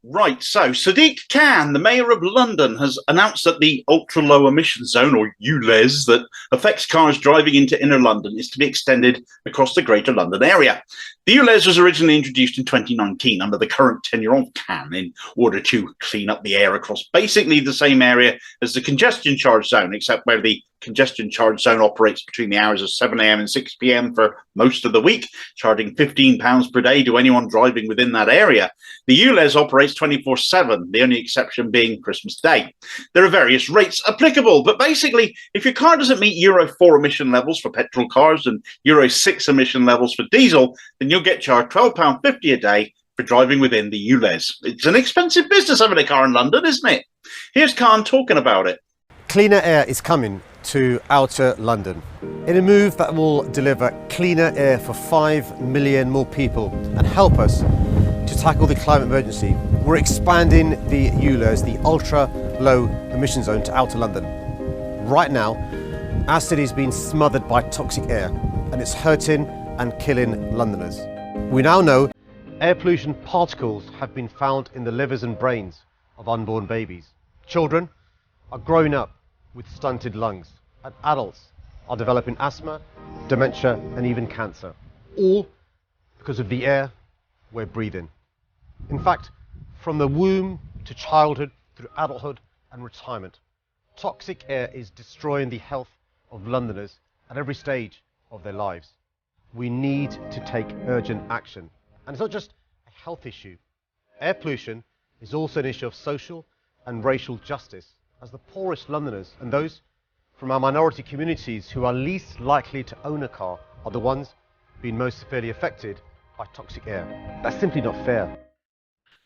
Right, so Sadiq Khan, the Mayor of London, has announced that the ultra-low emission zone, or ULEZ, that affects cars driving into inner London is to be extended across the Greater London area. The ULEZ was originally introduced in 2019 under the current tenure of Khan in order to clean up the air across basically the same area as the congestion charge zone, except where the congestion charge zone operates between the hours of 7 a.m. and 6 p.m. for most of the week, charging £15 per day to anyone driving within that area. The ULEZ operates 24/7, the only exception being Christmas Day. There are various rates applicable, but basically, if your car doesn't meet Euro 4 emission levels for petrol cars and Euro 6 emission levels for diesel, then you'll get charged £12.50 a day for driving within the ULEZ. It's an expensive business having a car in London, isn't it? Here's Khan talking about it. Cleaner air is coming to outer London in a move that will deliver cleaner air for 5 million more people and help us to tackle the climate emergency. We're expanding the ULEZ, the ultra low emission zone, to outer London. Right now, our city is being smothered by toxic air and it's hurting and killing Londoners. We now know air pollution particles have been found in the livers and brains of unborn babies. Children are growing up with stunted lungs, and adults are developing asthma, dementia, and even cancer, all because of the air we're breathing. In fact, from the womb to childhood, through adulthood and retirement, toxic air is destroying the health of Londoners at every stage of their lives. We need to take urgent action. And it's not just a health issue. Air pollution is also an issue of social and racial justice, as the poorest Londoners and those from our minority communities who are least likely to own a car are the ones being most severely affected by toxic air. That's simply not fair.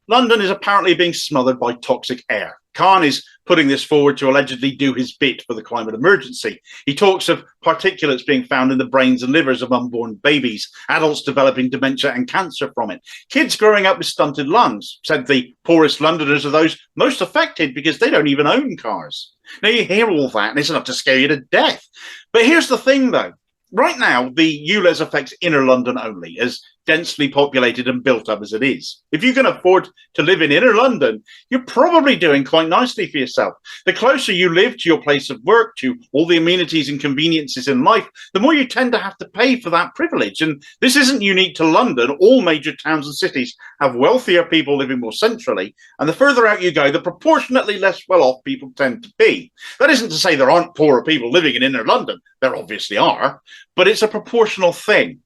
London is apparently being smothered by toxic air. Khan is putting this forward to allegedly do his bit for the climate emergency. He talks of particulates being found in the brains and livers of unborn babies, adults developing dementia and cancer from it, kids growing up with stunted lungs. Said the poorest Londoners are those most affected because they don't even own cars. Now, you hear all that and it's enough to scare you to death. But here's the thing, though. Right now, the ULEZ affects inner London only, as densely populated and built up as it is. If you can afford to live in inner London, you're probably doing quite nicely for yourself. The closer you live to your place of work, to all the amenities and conveniences in life, the more you tend to have to pay for that privilege. And this isn't unique to London. All major towns and cities have wealthier people living more centrally. And the further out you go, the proportionately less well-off people tend to be. That isn't to say there aren't poorer people living in inner London. There obviously are, but it's a proportional thing.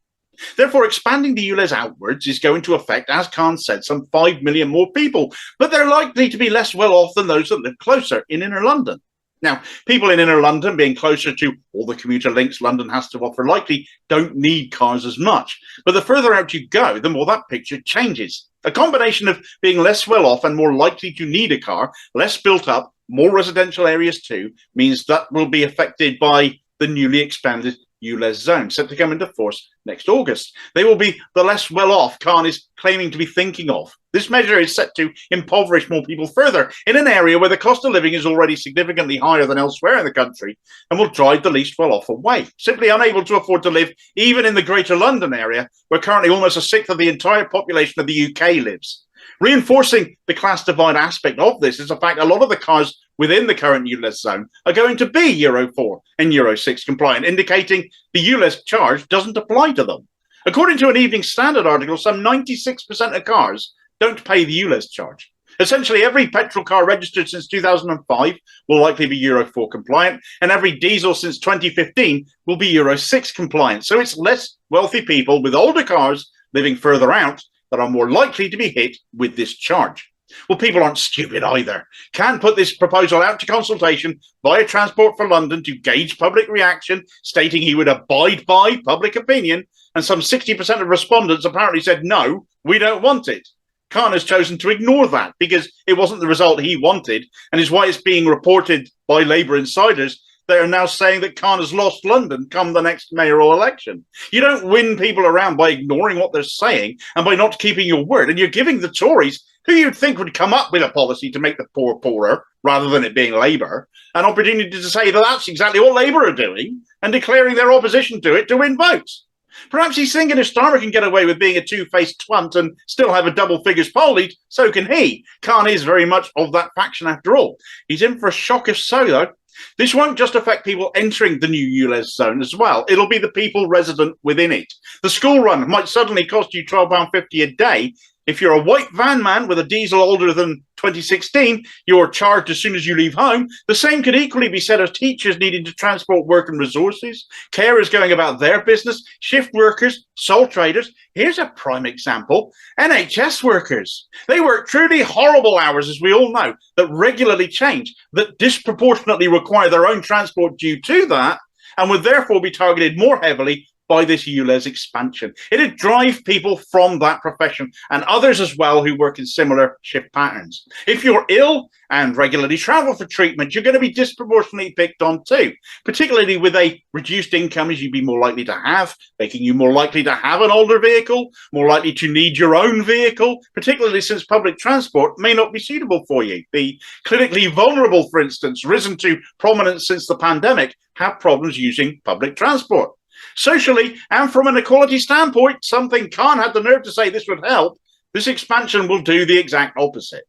Therefore, expanding the ULEZ outwards is going to affect, as Khan said, some 5 million more people, but they're likely to be less well off than those that live closer in inner London. Now, people in inner London, being closer to all the commuter links London has to offer, likely don't need cars as much. But the further out you go, the more that picture changes. A combination of being less well off and more likely to need a car, less built up, more residential areas too, means that will be affected by the newly expanded ULEZ zone, set to come into force next August. They will be the less well-off Khan is claiming to be thinking of. This measure is set to impoverish more people further in an area where the cost of living is already significantly higher than elsewhere in the country, and will drive the least well-off away, simply unable to afford to live even in the Greater London area, where currently almost a sixth of the entire population of the UK lives. Reinforcing the class divide aspect of this is the fact a lot of the cars within the current ULEZ zone are going to be Euro 4 and Euro 6 compliant, indicating the ULEZ charge doesn't apply to them. According to an Evening Standard article, some 96% of cars don't pay the ULEZ charge. Essentially, every petrol car registered since 2005 will likely be Euro 4 compliant, and every diesel since 2015 will be Euro 6 compliant. So it's less wealthy people with older cars living further out that are more likely to be hit with this charge. Well, people aren't stupid either. Khan put this proposal out to consultation via Transport for London to gauge public reaction, stating he would abide by public opinion, and some 60% of respondents apparently said, no, we don't want it. Khan has chosen to ignore that because it wasn't the result he wanted, and is why it's being reported by Labour insiders. They are now saying that Khan has lost London come the next mayoral election. You don't win people around by ignoring what they're saying and by not keeping your word. And you're giving the Tories, who you'd think would come up with a policy to make the poor poorer, rather than it being Labour, an opportunity to say that that's exactly what Labour are doing and declaring their opposition to it to win votes. Perhaps he's thinking if Starmer can get away with being a two-faced twant and still have a double figures poll lead, so can he. Khan is very much of that faction after all. He's in for a shock if so, though. This won't just affect people entering the new ULEZ zone as well. It'll be the people resident within it. The school run might suddenly cost you £12.50 a day. If you're a white van man with a diesel older than 2016, you're charged as soon as you leave home. The same could equally be said of teachers needing to transport work and resources, carers going about their business, shift workers, sole traders. Here's a prime example: NHS workers. They work truly horrible hours, as we all know, that regularly change, that disproportionately require their own transport due to that, and would therefore be targeted more heavily by this ULEZ expansion. It'd drive people from that profession and others as well who work in similar shift patterns. If you're ill and regularly travel for treatment, you're going to be disproportionately picked on too, particularly with a reduced income as you'd be more likely to have, making you more likely to have an older vehicle, more likely to need your own vehicle, particularly since public transport may not be suitable for you. The clinically vulnerable, for instance, risen to prominence since the pandemic, have problems using public transport. Socially, and from an equality standpoint, something Khan had the nerve to say this would help, this expansion will do the exact opposite.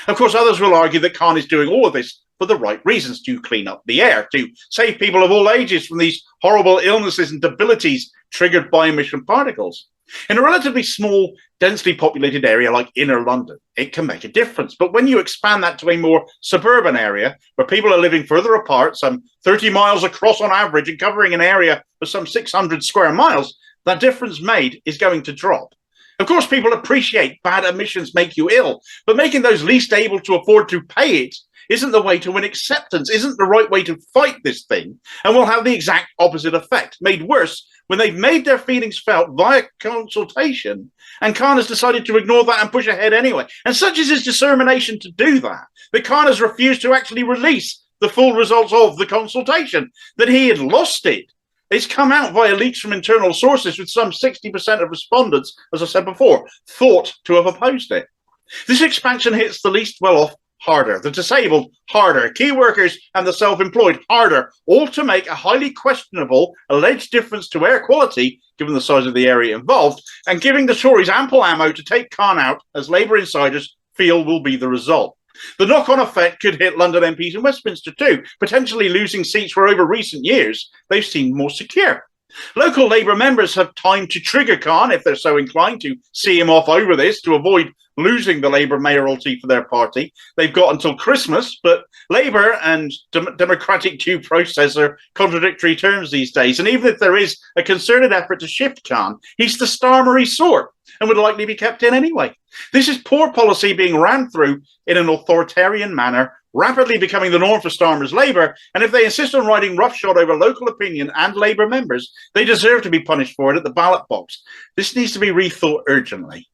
Of course, others will argue that Khan is doing all of this for the right reasons, to clean up the air, to save people of all ages from these horrible illnesses and debilities triggered by emission particles. In a relatively small, densely populated area like inner London, it can make a difference. But when you expand that to a more suburban area where people are living further apart, some 30 miles across on average, and covering an area of some 600 square miles, that difference made is going to drop. Of course, people appreciate bad emissions make you ill, but making those least able to afford to pay it isn't the way to win acceptance, isn't the right way to fight this thing, and will have the exact opposite effect, made worse when they've made their feelings felt via consultation, and Khan has decided to ignore that and push ahead anyway. And such is his determination to do that Khan has refused to actually release the full results of the consultation, that he had lost it. It's come out via leaks from internal sources, with some 60% of respondents, as I said before, thought to have opposed it. This expansion hits the least well-off harder, the disabled harder, key workers and the self-employed harder, all to make a highly questionable alleged difference to air quality, given the size of the area involved, and giving the Tories ample ammo to take Khan out, as Labour insiders feel will be the result. The knock-on effect could hit London MPs in Westminster too, potentially losing seats where over recent years they've seemed more secure. Local Labour members have time to trigger Khan if they're so inclined to see him off over this to avoid losing the Labour mayoralty for their party. They've got until Christmas, but Labour and democratic due process are contradictory terms these days. And even if there is a concerted effort to shift Khan, he's the Starmery sort and would likely be kept in anyway. This is poor policy being ran through in an authoritarian manner, rapidly becoming the norm for Starmer's Labour, and if they insist on riding roughshod over local opinion and Labour members, they deserve to be punished for it at the ballot box. This needs to be rethought urgently.